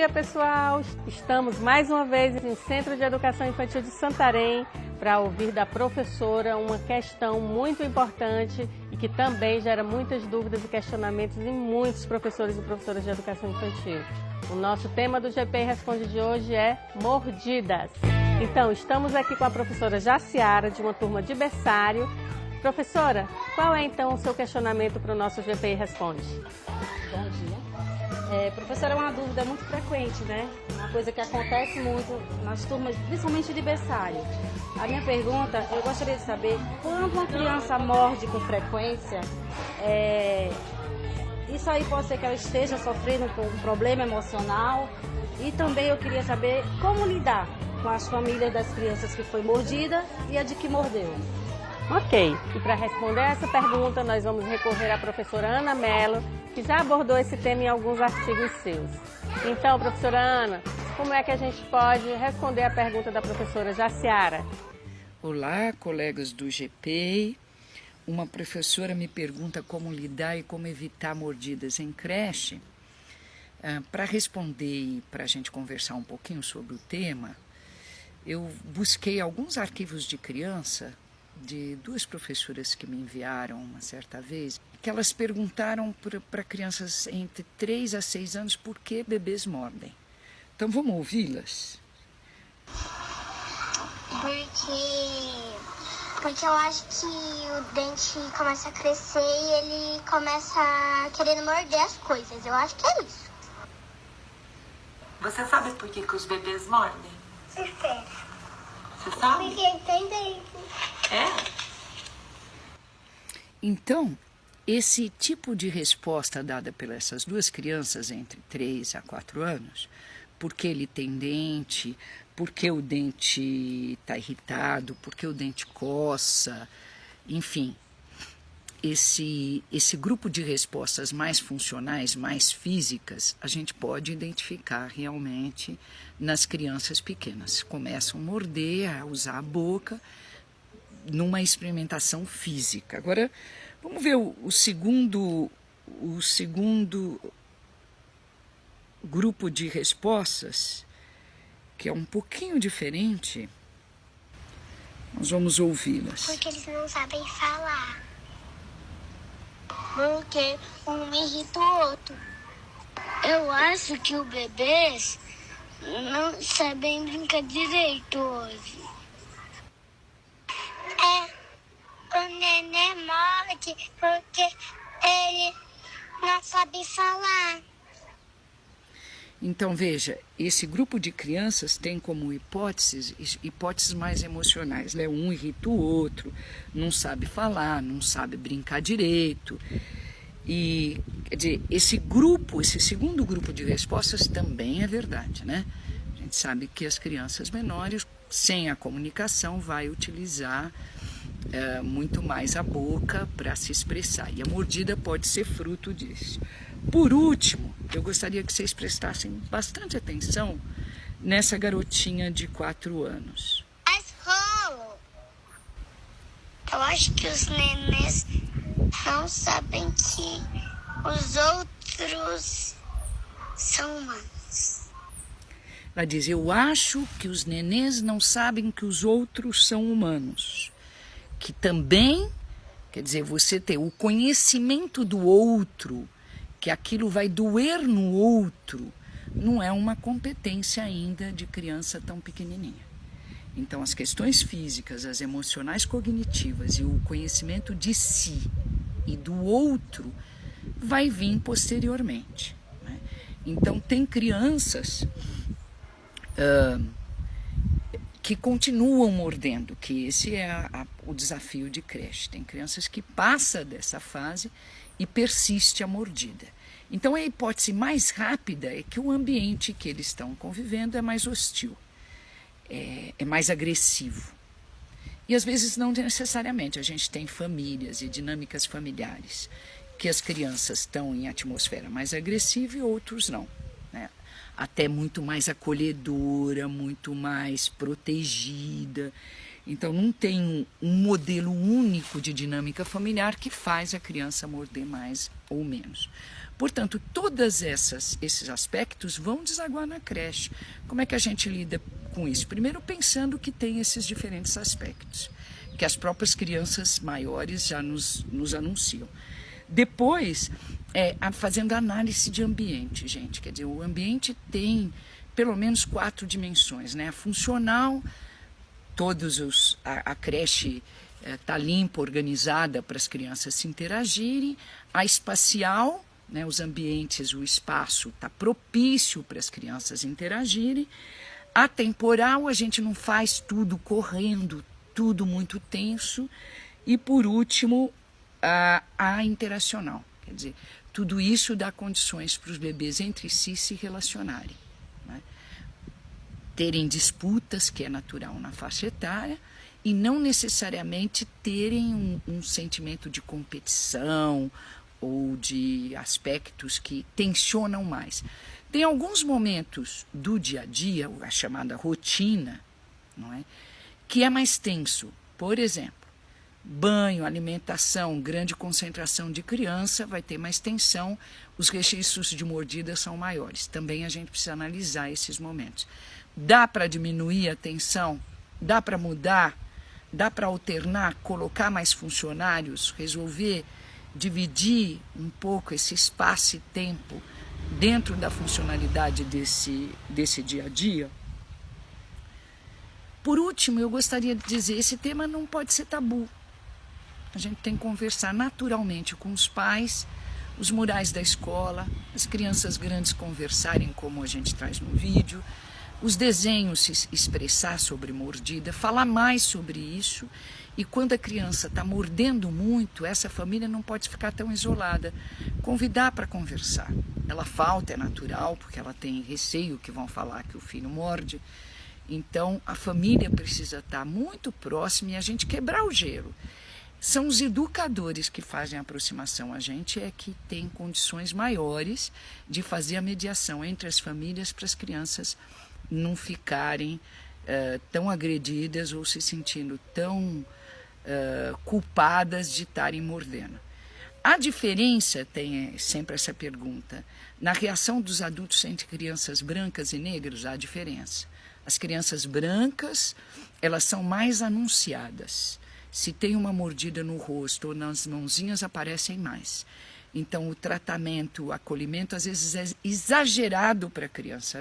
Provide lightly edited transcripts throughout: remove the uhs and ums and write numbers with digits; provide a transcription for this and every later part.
dia, pessoal! Estamos mais uma vez no Centro de Educação Infantil de Santarém para ouvir da professora uma questão muito importante e que também gera muitas dúvidas e questionamentos em muitos professores e professoras de educação infantil. O nosso tema do GP Responde de hoje é mordidas. Então, estamos aqui com a professora Jaciara, de uma turma de berçário. Professora, qual é então o seu questionamento para o nosso GP Responde? Bom dia. Professora, é uma dúvida muito frequente, né? Uma coisa que acontece muito nas turmas, principalmente de berçário. A minha pergunta, eu gostaria de saber, quando uma criança morde com frequência, isso aí pode ser que ela esteja sofrendo com um problema emocional. E também eu queria saber como lidar com as famílias das crianças que foi mordida e a de que mordeu. Ok, e para responder essa pergunta nós vamos recorrer à professora Ana Mello, que já abordou esse tema em alguns artigos seus. Então, professora Ana, como é que a gente pode responder a pergunta da professora Jaciara? Olá, colegas do GP. Uma professora me pergunta como lidar e como evitar mordidas em creche. Para responder e para a gente conversar um pouquinho sobre o tema, eu busquei alguns arquivos de criança de duas professoras que me enviaram uma certa vez, que elas perguntaram para crianças entre 3 a 6 anos por que bebês mordem. Então vamos ouvi-las? Porque eu acho que o dente começa a crescer e ele começa querendo morder as coisas. Eu acho que é isso. Você sabe por que os bebês mordem? Espera. Você sabe? Porque tem dente. É? Então, esse tipo de resposta dada pelas essas duas crianças entre 3 a 4 anos, porque ele tem dente, porque o dente está irritado, porque o dente coça, enfim, esse grupo de respostas mais funcionais, mais físicas, a gente pode identificar realmente nas crianças pequenas. Começam a morder, a usar a boca, numa experimentação física. Agora, vamos ver o segundo grupo de respostas, que é um pouquinho diferente. Nós vamos ouvi-las. Porque eles não sabem falar. Porque um irrita o outro. Eu acho que os bebês não sabem brincar direito hoje. O neném morde porque ele não sabe falar. Então, veja, esse grupo de crianças tem como hipóteses mais emocionais, né? Um irrita o outro, não sabe falar, não sabe brincar direito. E, quer dizer, esse segundo grupo de respostas também é verdade, né? A gente sabe que as crianças menores, sem a comunicação, vai utilizar muito mais a boca para se expressar. E a mordida pode ser fruto disso. Por último, eu gostaria que vocês prestassem bastante atenção nessa garotinha de 4 anos. Mas rolo. Eu acho que os nenês não sabem que os outros são humanos. Ela diz, eu acho que os nenês não sabem que os outros são humanos. Que também, quer dizer, você ter o conhecimento do outro, que aquilo vai doer no outro, não é uma competência ainda de criança tão pequenininha. Então, as questões físicas, as emocionais cognitivas e o conhecimento de si e do outro vai vir posteriormente, né? Então, tem crianças que continuam mordendo, que esse é o desafio de creche. Tem crianças que passam dessa fase e persiste a mordida. Então, a hipótese mais rápida é que o ambiente que eles estão convivendo é mais hostil, é mais agressivo. E às vezes não necessariamente, a gente tem famílias e dinâmicas familiares que as crianças estão em atmosfera mais agressiva e outros não, né? Até muito mais acolhedora, muito mais protegida. Então, não tem um modelo único de dinâmica familiar que faz a criança morder mais ou menos. Portanto, todos esses aspectos vão desaguar na creche. Como é que a gente lida com isso? Primeiro, pensando que tem esses diferentes aspectos, que as próprias crianças maiores já nos anunciam. Depois, fazendo análise de ambiente, gente. Quer dizer, o ambiente tem pelo menos 4 dimensões, né? A funcional, a creche está limpa, organizada para as crianças se interagirem. A espacial, né? Os ambientes, o espaço está propício para as crianças interagirem. A temporal, a gente não faz tudo correndo, tudo muito tenso. E, por último, a interacional. Quer dizer, tudo isso dá condições para os bebês entre si se relacionarem, né? Terem disputas, que é natural na faixa etária, e não necessariamente terem um sentimento de competição ou de aspectos que tensionam mais. Tem alguns momentos do dia a dia, a chamada rotina, não é? Que é mais tenso. Por exemplo, banho, alimentação, grande concentração de criança, vai ter mais tensão, os registros de mordida são maiores. Também a gente precisa analisar esses momentos. Dá para diminuir a tensão? Dá para mudar? Dá para alternar, colocar mais funcionários, resolver, dividir um pouco esse espaço e tempo dentro da funcionalidade desse dia a dia? Por último, eu gostaria de dizer, esse tema não pode ser tabu. A gente tem que conversar naturalmente com os pais, os murais da escola, as crianças grandes conversarem como a gente traz no vídeo, os desenhos se expressar sobre mordida, falar mais sobre isso. E quando a criança está mordendo muito, essa família não pode ficar tão isolada. Convidar para conversar. Ela falta, é natural, porque ela tem receio que vão falar que o filho morde. Então, a família precisa estar muito próxima e a gente quebrar o gelo. São os educadores que fazem a aproximação. A gente é que tem condições maiores de fazer a mediação entre as famílias para as crianças não ficarem tão agredidas ou se sentindo tão culpadas de estarem mordendo. A diferença, tem sempre essa pergunta, na reação dos adultos entre crianças brancas e negras, há diferença. As crianças brancas, elas são mais anunciadas. Se tem uma mordida no rosto ou nas mãozinhas, aparecem mais. Então, o tratamento, o acolhimento, às vezes é exagerado para a criança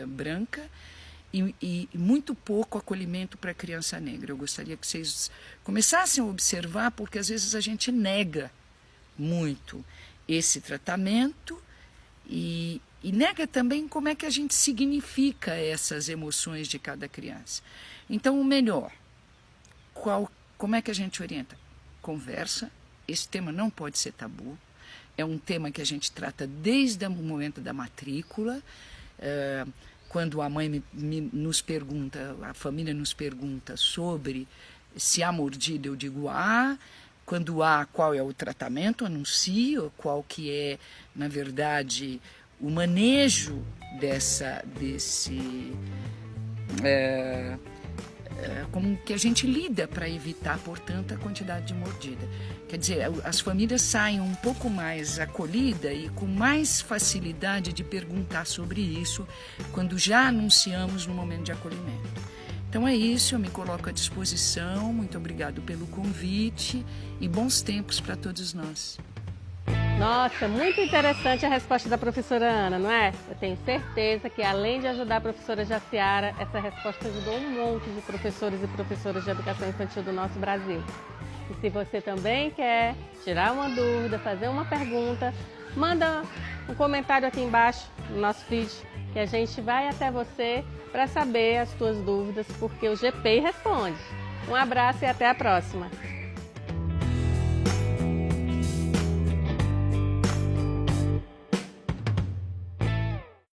branca e muito pouco acolhimento para a criança negra. Eu gostaria que vocês começassem a observar, porque às vezes a gente nega muito esse tratamento e nega também como é que a gente significa essas emoções de cada criança. Então, o melhor, como é que a gente orienta? Conversa, esse tema não pode ser tabu, é um tema que a gente trata desde o momento da matrícula. Quando a mãe nos pergunta, a família nos pergunta sobre se há mordida, eu digo há. Quando há, qual é o tratamento, anuncio qual que é, na verdade, o manejo como que a gente lida para evitar, portanto, a quantidade de mordida. Quer dizer, as famílias saem um pouco mais acolhidas e com mais facilidade de perguntar sobre isso quando já anunciamos no momento de acolhimento. Então é isso, eu me coloco à disposição, muito obrigado pelo convite e bons tempos para todos nós. Nossa, muito interessante a resposta da professora Ana, não é? Eu tenho certeza que, além de ajudar a professora Jaciara, essa resposta ajudou um monte de professores e professoras de educação infantil do nosso Brasil. E se você também quer tirar uma dúvida, fazer uma pergunta, manda um comentário aqui embaixo no nosso feed, que a gente vai até você para saber as suas dúvidas, porque o GPI responde. Um abraço e até a próxima!